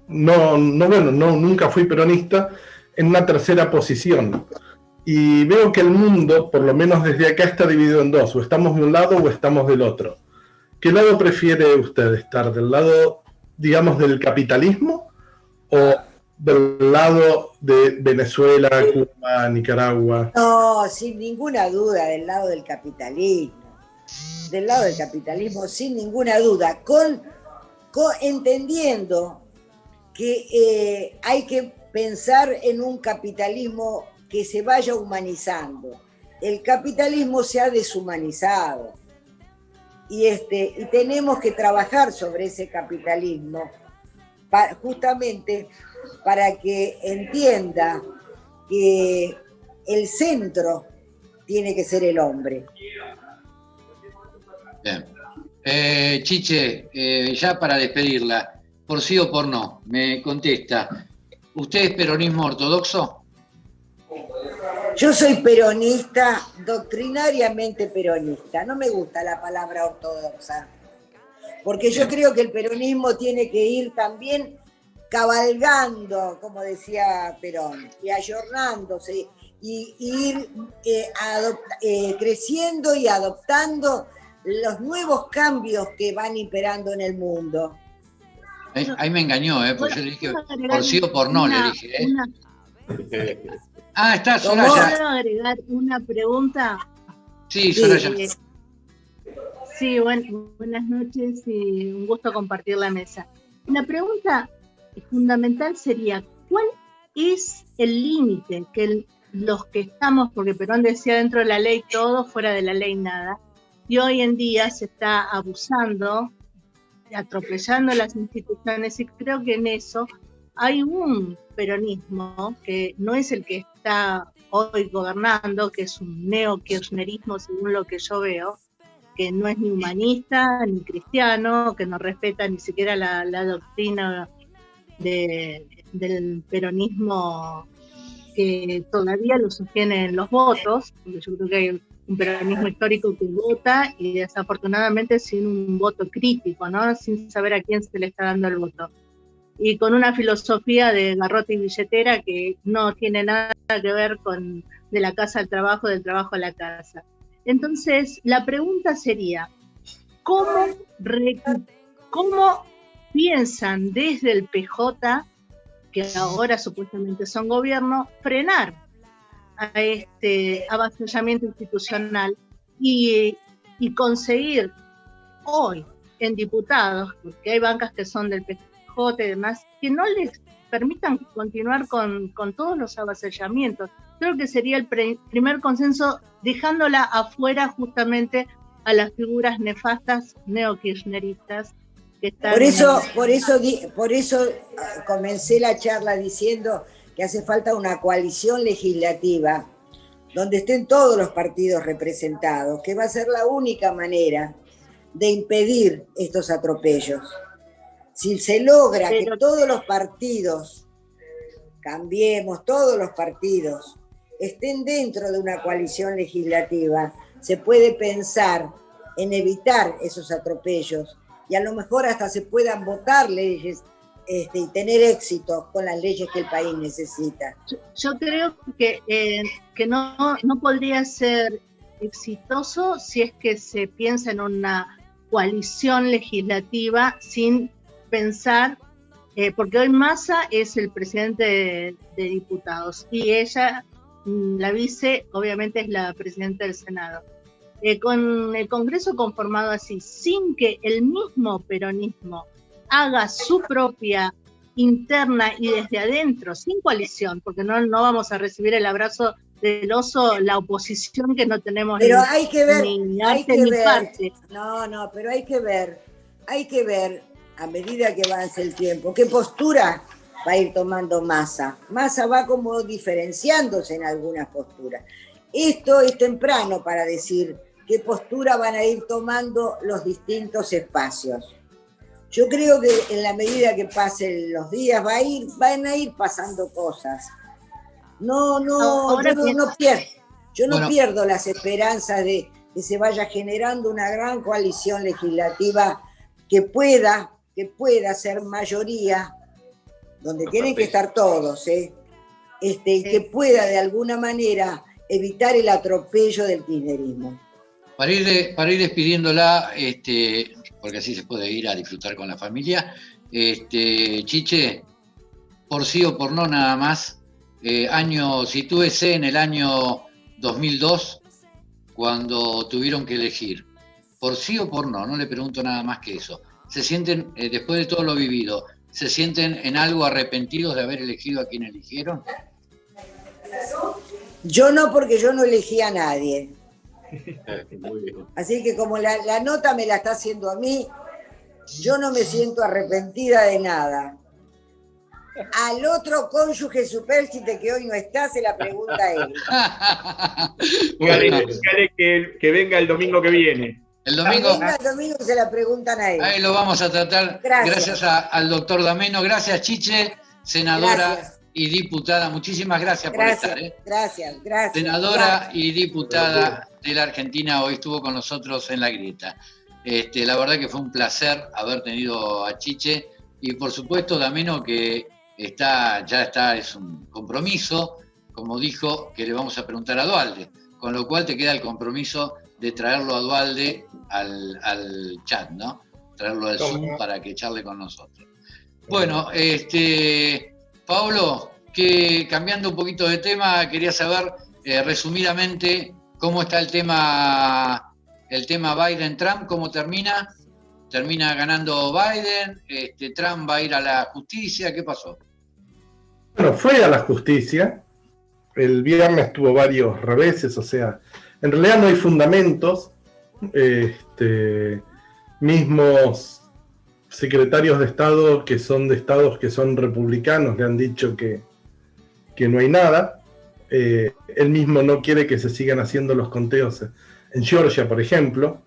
nunca fui peronista en una tercera posición. Y veo que el mundo, por lo menos desde acá, está dividido en dos, o estamos de un lado o estamos del otro. ¿Qué lado prefiere usted estar? ¿Del lado, digamos, del capitalismo o del lado de Venezuela, Cuba, Nicaragua? No, sin ninguna duda, del lado del capitalismo. Del lado del capitalismo, sin ninguna duda, entendiendo que hay que pensar en un capitalismo que se vaya humanizando. El capitalismo se ha deshumanizado y tenemos que trabajar sobre ese capitalismo justamente para que entienda que el centro tiene que ser el hombre. Bien. Chiche, ya para despedirla, por sí o por no, me contesta, ¿usted es peronismo ortodoxo? Yo soy peronista, doctrinariamente peronista. No me gusta la palabra ortodoxa, porque yo creo que el peronismo tiene que ir también cabalgando, como decía Perón, y ayornándose, y ir creciendo y adoptando los nuevos cambios que van imperando en el mundo. Ahí me engañó, porque yo le dije por sí o por no, le dije. Está Soraya. ¿Puedo agregar una pregunta? Sí, Soraya. Sí, buenas noches y un gusto compartir la mesa. La pregunta fundamental sería, ¿cuál es el límite que los que estamos, porque Perón decía dentro de la ley todo, fuera de la ley nada, y hoy en día se está abusando, atropellando las instituciones, y creo que en eso hay un peronismo que no es el que está hoy gobernando, que es un neo-kirchnerismo según lo que yo veo, que no es ni humanista ni cristiano, que no respeta ni siquiera la doctrina del peronismo que todavía lo sostienen los votos, porque yo creo que hay un peronismo histórico que vota y desafortunadamente sin un voto crítico, ¿no? Sin saber a quién se le está dando el voto. Y con una filosofía de garrote y billetera que no tiene nada que ver con de la casa al trabajo, del trabajo a la casa. Entonces, la pregunta sería, ¿cómo piensan desde el PJ, que ahora supuestamente son gobierno, frenar a este avasallamiento institucional y conseguir hoy en diputados, porque hay bancas que son del PJ y demás, que no les permitan continuar con todos los avasallamientos? Creo que sería el primer consenso, dejándola afuera justamente a las figuras nefastas neokirchneristas que están... Por eso comencé la charla diciendo que hace falta una coalición legislativa donde estén todos los partidos representados, que va a ser la única manera de impedir estos atropellos. Si se logra que todos los partidos, cambiemos, todos los partidos, estén dentro de una coalición legislativa, se puede pensar en evitar esos atropellos y a lo mejor hasta se puedan votar leyes y tener éxito con las leyes que el país necesita. Yo creo que no podría ser exitoso si es que se piensa en una coalición legislativa sin pensar, porque hoy Massa es el presidente de diputados y ella, la vice, obviamente es la presidenta del Senado. con el Congreso conformado así, sin que el mismo peronismo haga su propia interna y desde adentro, sin coalición, porque no vamos a recibir el abrazo del oso, la oposición que no tenemos pero hay que ver, ni hay arte que ni ver, parte. no, pero hay que ver a medida que avance el tiempo, qué postura va a ir tomando Massa. Massa va como diferenciándose en algunas posturas. Esto es temprano para decir qué postura van a ir tomando los distintos espacios. Yo creo que en la medida que pasen los días van a ir pasando cosas. Yo no pierdo las esperanzas de que se vaya generando una gran coalición legislativa que pueda ser mayoría, donde tienen que estar todos, que pueda de alguna manera evitar el atropello del kirchnerismo. Para ir despidiéndola, porque así se puede ir a disfrutar con la familia, Chiche, por sí o por no nada más, sitúese en el año 2002, cuando tuvieron que elegir, por sí o por no le pregunto nada más que eso. ¿Se sienten, después de todo lo vivido, se sienten en algo arrepentidos de haber elegido a quien eligieron? Yo no, porque yo no elegí a nadie. Así que como la nota me la está haciendo a mí, yo no me siento arrepentida de nada. Al otro cónyuge supérstite que hoy no está, se la pregunta a él. Dígale que venga el domingo que viene. El domingo se la preguntan a él. Ahí lo vamos a tratar. Gracias al doctor Dameno. Gracias, Chiche, senadora y diputada. Muchísimas gracias por estar. Gracias. Senadora y diputada de la Argentina, hoy estuvo con nosotros en La Grieta. La verdad que fue un placer haber tenido a Chiche y por supuesto Dameno, que es un compromiso, como dijo, que le vamos a preguntar a Dualde, con lo cual te queda el compromiso de traerlo a Dualde al chat, ¿no? Traerlo al Zoom para que charle con nosotros. Bueno, Pablo, que cambiando un poquito de tema, quería saber resumidamente cómo está el tema Biden-Trump, cómo termina. ¿Termina ganando Biden? ¿Trump va a ir a la justicia? ¿Qué pasó? Bueno, fue a la justicia. El viernes tuvo varios reveses, o sea, en realidad no hay fundamentos. Mismos secretarios de Estado que son de estados que son republicanos le han dicho que no hay nada. Él mismo no quiere que se sigan haciendo los conteos en Georgia, por ejemplo.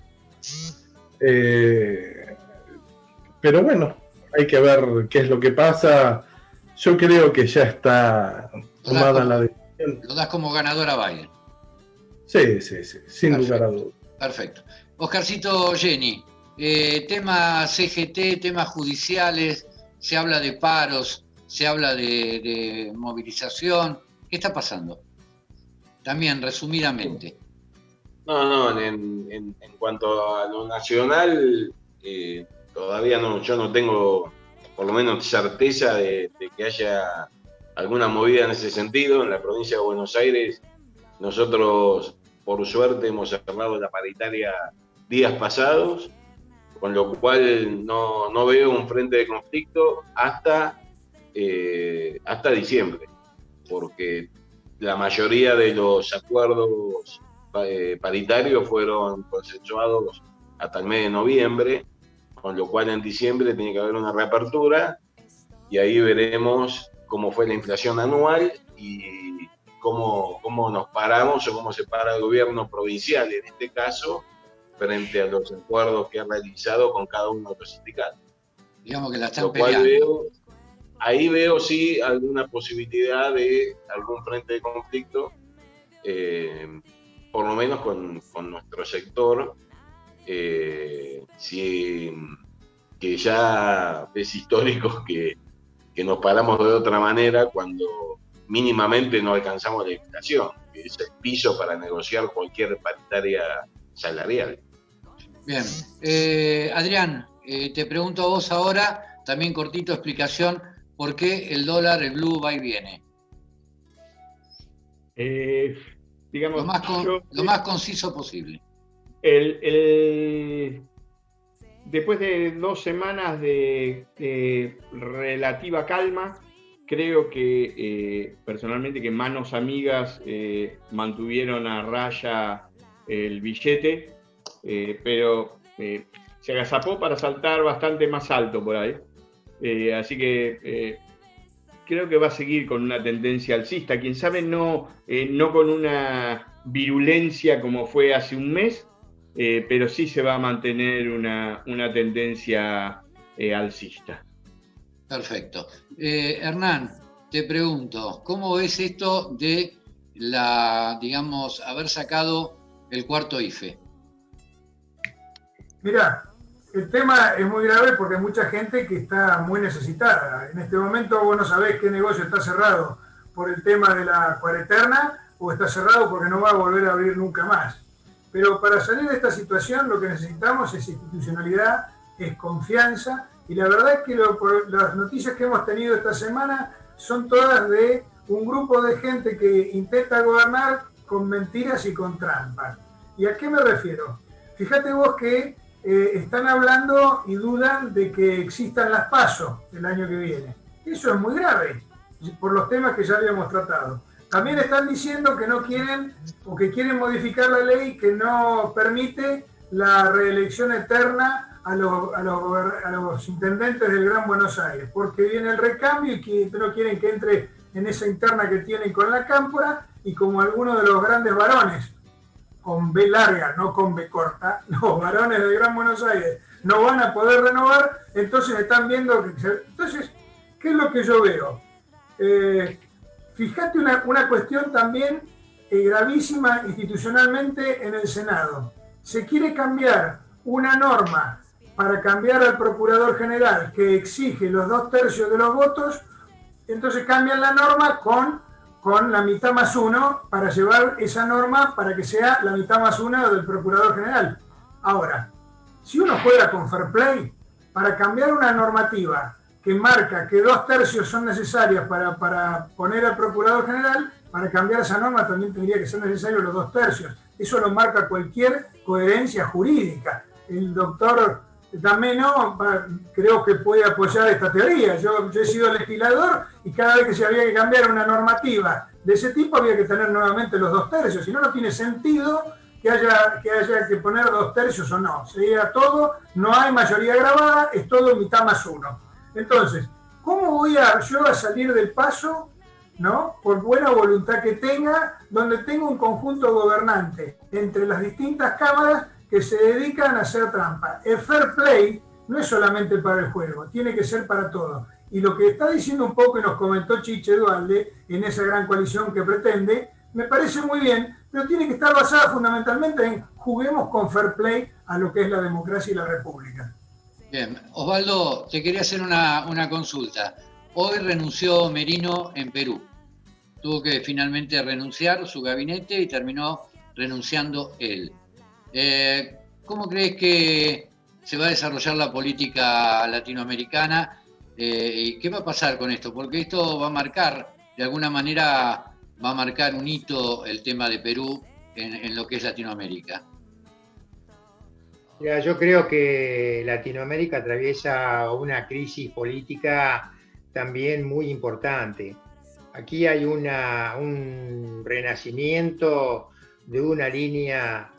Pero bueno, hay que ver qué es lo que pasa. Yo creo que ya está tomada la decisión. Lo das como ganador a Biden. Sí, sin lugar a dudas. Perfecto. Oscarcito Jenny, tema CGT, temas judiciales, se habla de paros, se habla de movilización. ¿Qué está pasando? También, resumidamente. No, en cuanto a lo nacional, todavía yo no tengo, por lo menos, certeza de que haya alguna movida en ese sentido. En la provincia de Buenos Aires, nosotros, por suerte, hemos cerrado la paritaria días pasados, con lo cual no veo un frente de conflicto hasta diciembre, porque la mayoría de los acuerdos paritarios fueron consensuados hasta el mes de noviembre, con lo cual en diciembre tiene que haber una reapertura y ahí veremos cómo fue la inflación anual y cómo nos paramos o cómo se para el gobierno provincial, en este caso, frente a los acuerdos que ha realizado con cada uno de los sindicatos. Digamos que la están peleando. Ahí veo sí alguna posibilidad de algún frente de conflicto, por lo menos con nuestro sector, que ya es histórico que nos paramos de otra manera cuando mínimamente no alcanzamos la inflación, que es el piso para negociar cualquier paritaria salarial. Bien. Adrián, te pregunto a vos ahora, también cortito explicación, ¿por qué el dólar, el blue, va y viene? Digamos, lo más conciso posible. Después de 2 semanas de relativa calma, creo que personalmente que Manos Amigas mantuvieron a raya el billete, pero se agazapó para saltar bastante más alto por ahí. Así que creo que va a seguir con una tendencia alcista. Quién sabe, no con una virulencia como fue hace un mes, pero sí se va a mantener una tendencia alcista. Perfecto. Hernán, te pregunto, ¿cómo ves esto de haber sacado el cuarto IFE? Mirá, el tema es muy grave porque hay mucha gente que está muy necesitada. En este momento vos no sabés qué negocio está cerrado por el tema de la cuarentena o está cerrado porque no va a volver a abrir nunca más. Pero para salir de esta situación lo que necesitamos es institucionalidad, es confianza, y la verdad es que las noticias que hemos tenido esta semana son todas de un grupo de gente que intenta gobernar con mentiras y con trampas. ¿Y a qué me refiero? Fíjate vos que están hablando y dudan de que existan las PASO el año que viene. Eso es muy grave, por los temas que ya habíamos tratado. También están diciendo que no quieren o que quieren modificar la ley que no permite la reelección eterna a los intendentes del Gran Buenos Aires, porque viene el recambio y que no quieren que entre en esa interna que tienen con la Cámpora, y como algunos de los grandes varones, con B larga, no con B corta, los varones del Gran Buenos Aires no van a poder renovar, entonces están viendo que... Entonces, ¿qué es lo que yo veo? Fíjate una cuestión también gravísima institucionalmente en el Senado. Se quiere cambiar una norma para cambiar al Procurador General que exige los 2/3 de los votos, entonces cambian la norma con la mitad más 1 para llevar esa norma para que sea la mitad más 1 del Procurador General. Ahora, si uno juega con fair play, para cambiar una normativa que marca que 2/3 son necesarias para poner al Procurador General, para cambiar esa norma también tendría que ser necesario los 2/3. Eso lo marca cualquier coherencia jurídica. El doctor D'Ameno creo que puede apoyar esta teoría. Yo he sido legislador y cada vez que se había que cambiar una normativa de ese tipo había que tener nuevamente los 2/3. Si no, no tiene sentido que haya que poner 2/3 o no. Sería todo, no hay mayoría grabada, es todo mitad más 1. Entonces, ¿cómo voy yo a salir del paso, ¿no? Por buena voluntad que tenga, donde tengo un conjunto gobernante entre las distintas cámaras que se dedican a hacer trampa? El fair play no es solamente para el juego, tiene que ser para todo. Y lo que está diciendo un poco, y nos comentó Chiche Dualde, en esa gran coalición que pretende, me parece muy bien, pero tiene que estar basada fundamentalmente en juguemos con fair play a lo que es la democracia y la república. Bien, Osvaldo, te quería hacer una consulta. Hoy renunció Merino en Perú. Tuvo que finalmente renunciar su gabinete y terminó renunciando él. ¿Cómo crees que se va a desarrollar la política latinoamericana? ¿Y qué va a pasar con esto? Porque esto va a marcar, de alguna manera, va a marcar un hito el tema de Perú en lo que es Latinoamérica. Mira, yo creo que Latinoamérica atraviesa una crisis política también muy importante. Aquí hay un renacimiento de una línea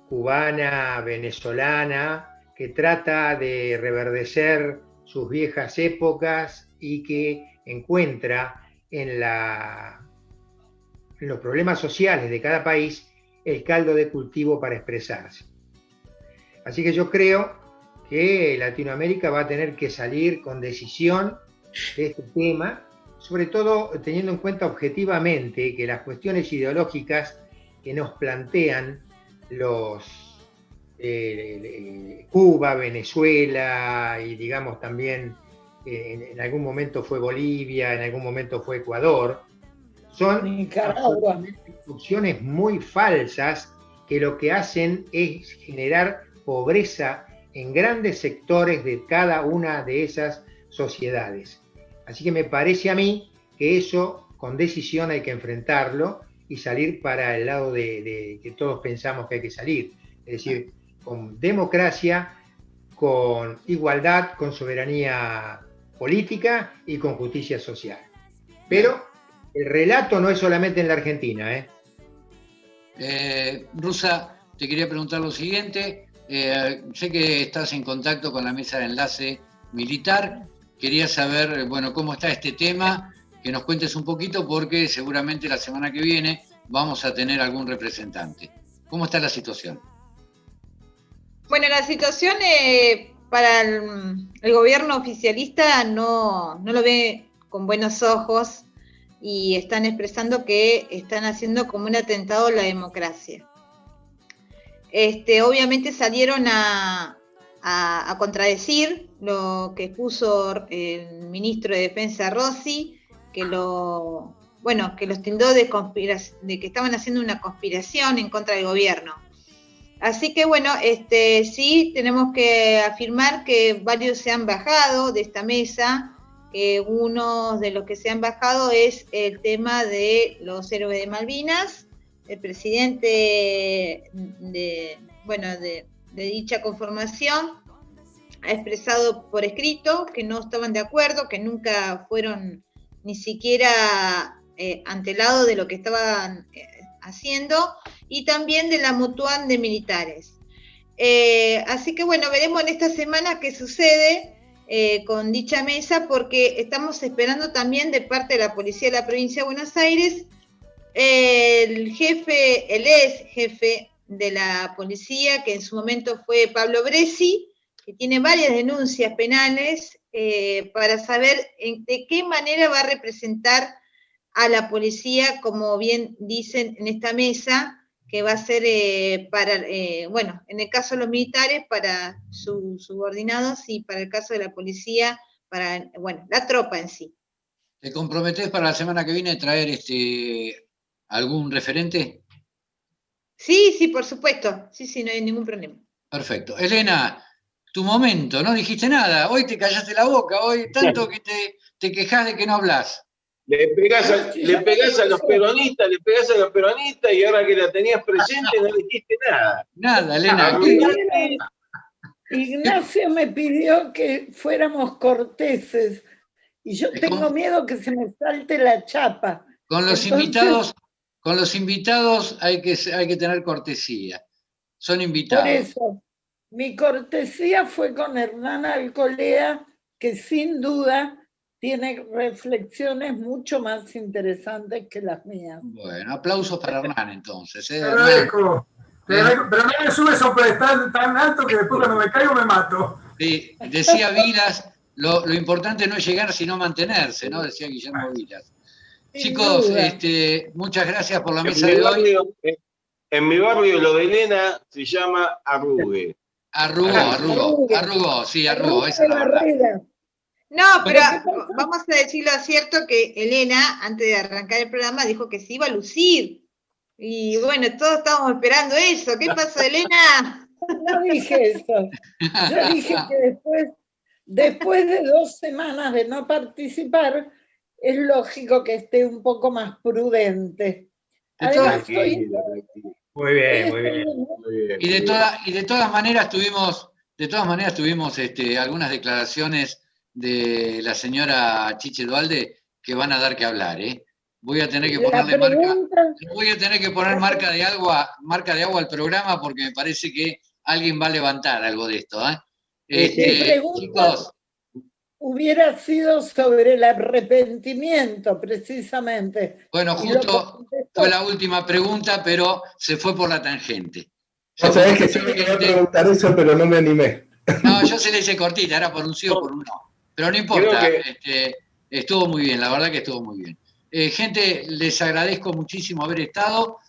cubana, venezolana, que trata de reverdecer sus viejas épocas y que encuentra en los problemas sociales de cada país el caldo de cultivo para expresarse. Así que yo creo que Latinoamérica va a tener que salir con decisión de este tema, sobre todo teniendo en cuenta objetivamente que las cuestiones ideológicas que nos plantean Cuba, Venezuela y digamos también en algún momento fue Bolivia, en algún momento fue Ecuador, son instrucciones muy falsas que lo que hacen es generar pobreza en grandes sectores de cada una de esas sociedades. Así que me parece a mí que eso con decisión hay que enfrentarlo y salir para el lado de que todos pensamos que hay que salir, es decir, con democracia, con igualdad, con soberanía política y con justicia social. Pero el relato no es solamente en la Argentina, ¿eh? Rusa, te quería preguntar lo siguiente. Sé que estás en contacto con la mesa de enlace militar. Quería saber, bueno, cómo está este tema, que nos cuentes un poquito, porque seguramente la semana que viene vamos a tener algún representante. ¿Cómo está la situación? Bueno, la situación para el gobierno oficialista no lo ve con buenos ojos y están expresando que están haciendo como un atentado a la democracia. Obviamente salieron a contradecir lo que puso el ministro de Defensa Rossi, que los tildó de que estaban haciendo una conspiración en contra del gobierno. Así que bueno, sí tenemos que afirmar que varios se han bajado de esta mesa, que uno de los que se han bajado es el tema de los héroes de Malvinas. El presidente de dicha conformación ha expresado por escrito que no estaban de acuerdo, que nunca fueron ni siquiera ante el lado de lo que estaban haciendo, y también de la mutual de militares. Así que bueno, veremos en esta semana qué sucede con dicha mesa, porque estamos esperando también de parte de la Policía de la Provincia de Buenos Aires el ex jefe de la policía, que en su momento fue Pablo Bresi, que tiene varias denuncias penales, para saber de qué manera va a representar a la policía, como bien dicen en esta mesa, que va a ser en el caso de los militares, para sus subordinados, y para el caso de la policía, para la tropa en sí. ¿Te comprometés para la semana que viene traer algún referente? Sí, por supuesto. Sí, no hay ningún problema. Perfecto. Elena, tu momento, no dijiste nada. Hoy te callaste la boca, hoy tanto que te quejás de que no hablas. Le pegás a los peronistas, y ahora que la tenías presente no dijiste nada. Nada, Elena. Ignacio me pidió que fuéramos corteses y yo tengo miedo que se me salte la chapa. Con los invitados hay que tener cortesía. Son invitados. Por eso, mi cortesía fue con Hernán Alcolea, que sin duda tiene reflexiones mucho más interesantes que las mías. Bueno, aplausos para Hernán entonces. Te agradezco. Pero no me subes a un pedestal tan alto que después cuando me caigo me mato. Sí, decía Vilas, lo importante no es llegar sino mantenerse, ¿no? Decía Guillermo Vilas. Chicos, muchas gracias por la mesa de hoy. En mi barrio lo de Elena se llama arrugue. Arrugó, sí, arrugó, esa es la verdad. No, pero vamos a decirlo cierto, que Elena, antes de arrancar el programa, dijo que se iba a lucir. Y bueno, todos estábamos esperando eso. ¿Qué pasó, Elena? No dije eso. Yo dije que después de 2 semanas de no participar, es lógico que esté un poco más prudente. Además, Muy bien. Y de todas maneras tuvimos algunas declaraciones de la señora Chiche Dualde que van a dar que hablar, ¿eh? Voy a tener que poner marca de agua al programa, porque me parece que alguien va a levantar algo de esto, ¿eh? Chicos, hubiera sido sobre el arrepentimiento, precisamente. Bueno, justo fue la última pregunta, pero se fue por la tangente. Sabés que yo me quería preguntar eso, pero no me animé. No, yo se le hice cortita, era por un sí o por un no. Pero no importa, estuvo muy bien, la verdad que estuvo muy bien. Gente, les agradezco muchísimo haber estado.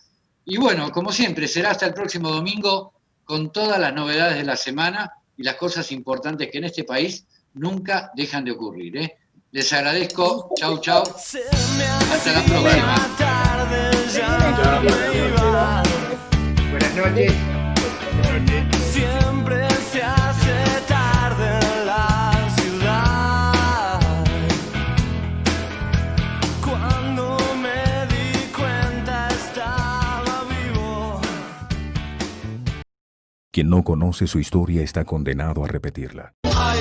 Y bueno, como siempre, será hasta el próximo domingo con todas las novedades de la semana y las cosas importantes que en este país nunca dejan de ocurrir, ¿eh? Les agradezco. Chau. Hasta la próxima. Buenas noches. Quien no conoce su historia está condenado a repetirla. Hay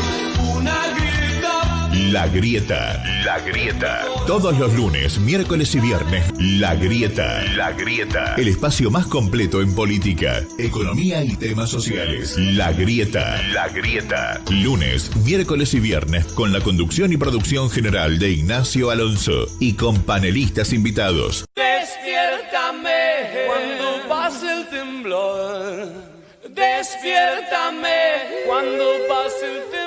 una grieta. La Grieta. La Grieta. Todos los lunes, miércoles y viernes. La Grieta. La Grieta. El espacio más completo en política, economía y temas sociales. La Grieta. La Grieta. Lunes, miércoles y viernes con la conducción y producción general de Ignacio Alonso y con panelistas invitados. Despiértame cuando pase el temblor. Despiértame cuando pase el temblor.